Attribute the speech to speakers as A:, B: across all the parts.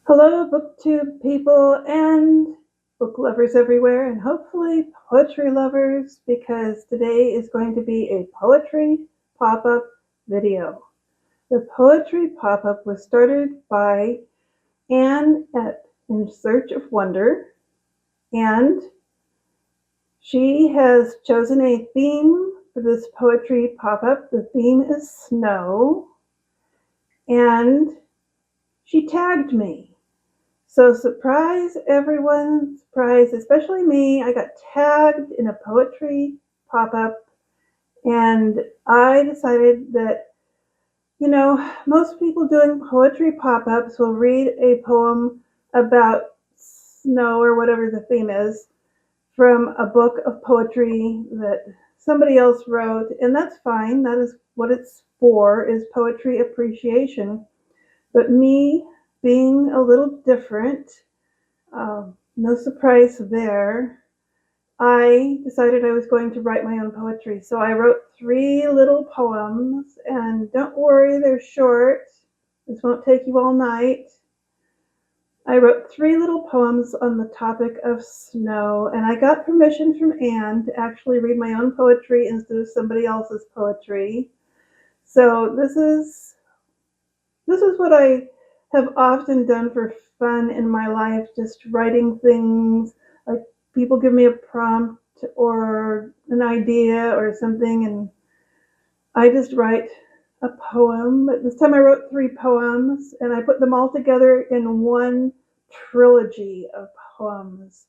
A: Hello, booktube people and book lovers everywhere, and hopefully poetry lovers, because today is going to be a poetry pop-up video. The poetry pop-up was started by Anne at In Search of Wonder, and she has chosen a theme for this poetry pop-up. The theme is snow, and she tagged me. So surprise everyone, surprise, especially me. I got tagged in a poetry pop-up, and I decided that, most people doing poetry pop-ups will read a poem about snow or whatever the theme is from a book of poetry that somebody else wrote, and that's fine. That is what it's for, is poetry appreciation. But me being a little different, no surprise there, I decided I was going to write my own poetry. So I wrote 3 little poems, and don't worry, they're short. This won't take you all night. I wrote 3 little poems on the topic of snow, and I got permission from Anne to actually read my own poetry instead of somebody else's poetry. So this is what I have often done for fun in my life, just writing things. Like, people give me a prompt or an idea or something, and I just write a poem. But this time I wrote 3 poems, and I put them all together in one trilogy of poems.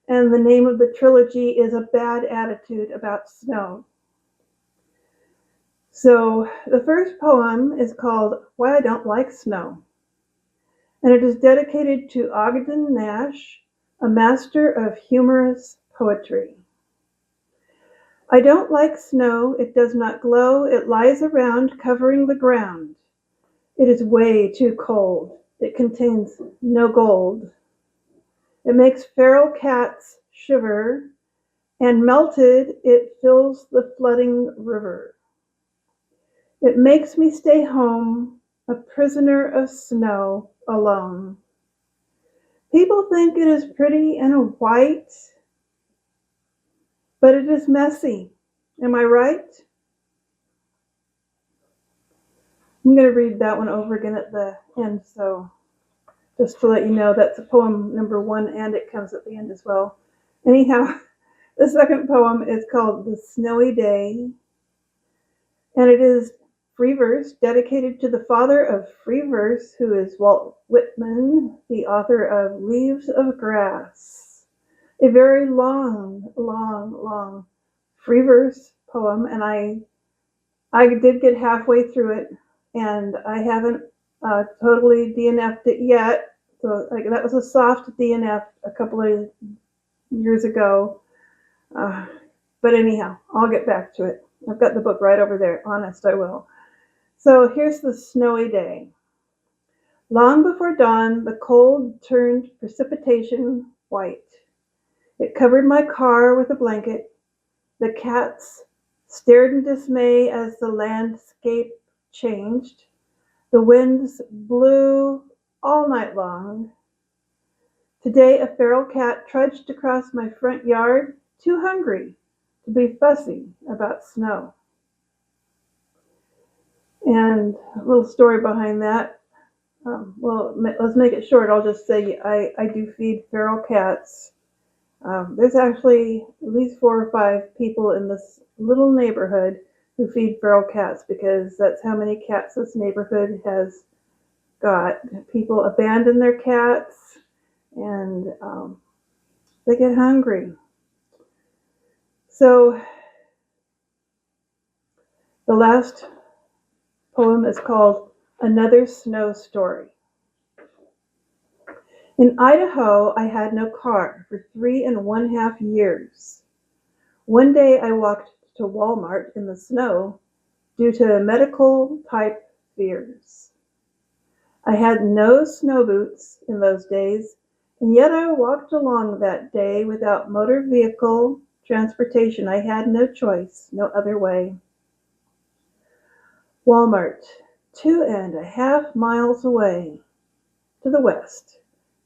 A: And the name of the trilogy is A Bad Attitude About Snow. So the first poem is called Why I Don't Like Snow, and it is dedicated to Ogden Nash, a master of humorous poetry. I don't like snow, it does not glow, it lies around covering the ground. It is way too cold, it contains no gold. It makes feral cats shiver, and melted it fills the flooding river. It makes me stay home, a prisoner of snow, alone. People think it is pretty and white, but it is messy. Am I right? I'm going to read that one over again at the end, so just to let you know, that's poem number 1, and it comes at the end as well. Anyhow, the second poem is called The Snowy Day, and it is free verse dedicated to the father of free verse, who is Walt Whitman, the author of Leaves of Grass. A very long free verse poem, and I did get halfway through it, and I haven't totally DNF'd it yet. So that was a soft DNF a couple of years ago. But anyhow, I'll get back to it. I've got the book right over there. Honest, I will. So here's the snowy day. Long before dawn, the cold turned precipitation white. It covered my car with a blanket. The cats stared in dismay as the landscape changed. The winds blew all night long. Today, a feral cat trudged across my front yard, too hungry to be fussy about snow. And a little story behind that. Well, let's make it short. I'll just say I do feed feral cats. There's actually at least 4 or 5 people in this little neighborhood who feed feral cats, because that's how many cats this neighborhood has got. People abandon their cats, and they get hungry. So the last poem is called Another Snow Story. In Idaho, I had no car for 3½ years. One day I walked to Walmart in the snow due to medical type fears. I had no snow boots in those days, and yet I walked along that day without motor vehicle transportation. I had no choice, no other way. Walmart, 2½ miles away to the west.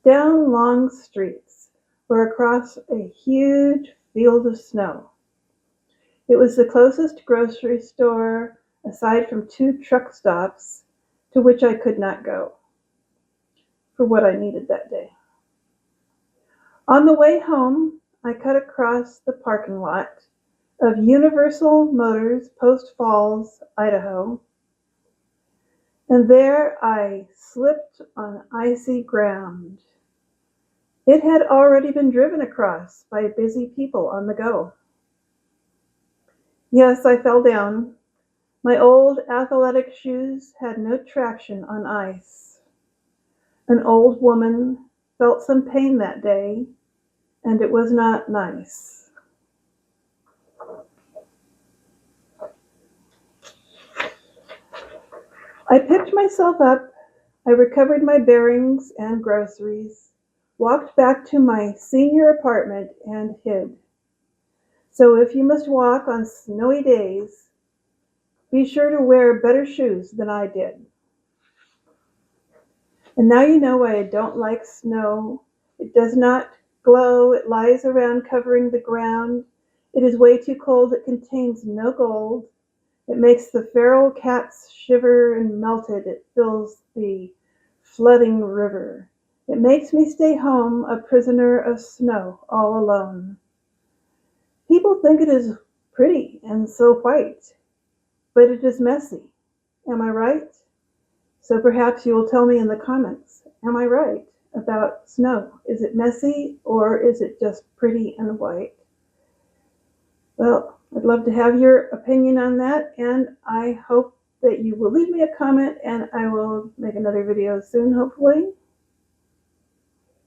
A: down long streets, or across a huge field of snow. It was the closest grocery store, aside from 2 truck stops, to which I could not go for what I needed that day. On the way home, I cut across the parking lot of Universal Motors, Post Falls, Idaho, and there I slipped on icy ground. It had already been driven across by busy people on the go. Yes, I fell down. My old athletic shoes had no traction on ice. An old woman felt some pain that day, and it was not nice. I picked myself up, I recovered my bearings and groceries, walked back to my senior apartment and hid. So if you must walk on snowy days, be sure to wear better shoes than I did. And now you know why I don't like snow. It does not glow, it lies around covering the ground. It is way too cold, it contains no gold. It makes the feral cats shiver and melted. It fills the flooding river. It makes me stay home, a prisoner of snow, all alone. People think it is pretty and so white, but it is messy. Am I right? So perhaps you will tell me in the comments, am I right about snow? Is it messy or is it just pretty and white? Well, I'd love to have your opinion on that, and I hope that you will leave me a comment, and I will make another video soon, hopefully.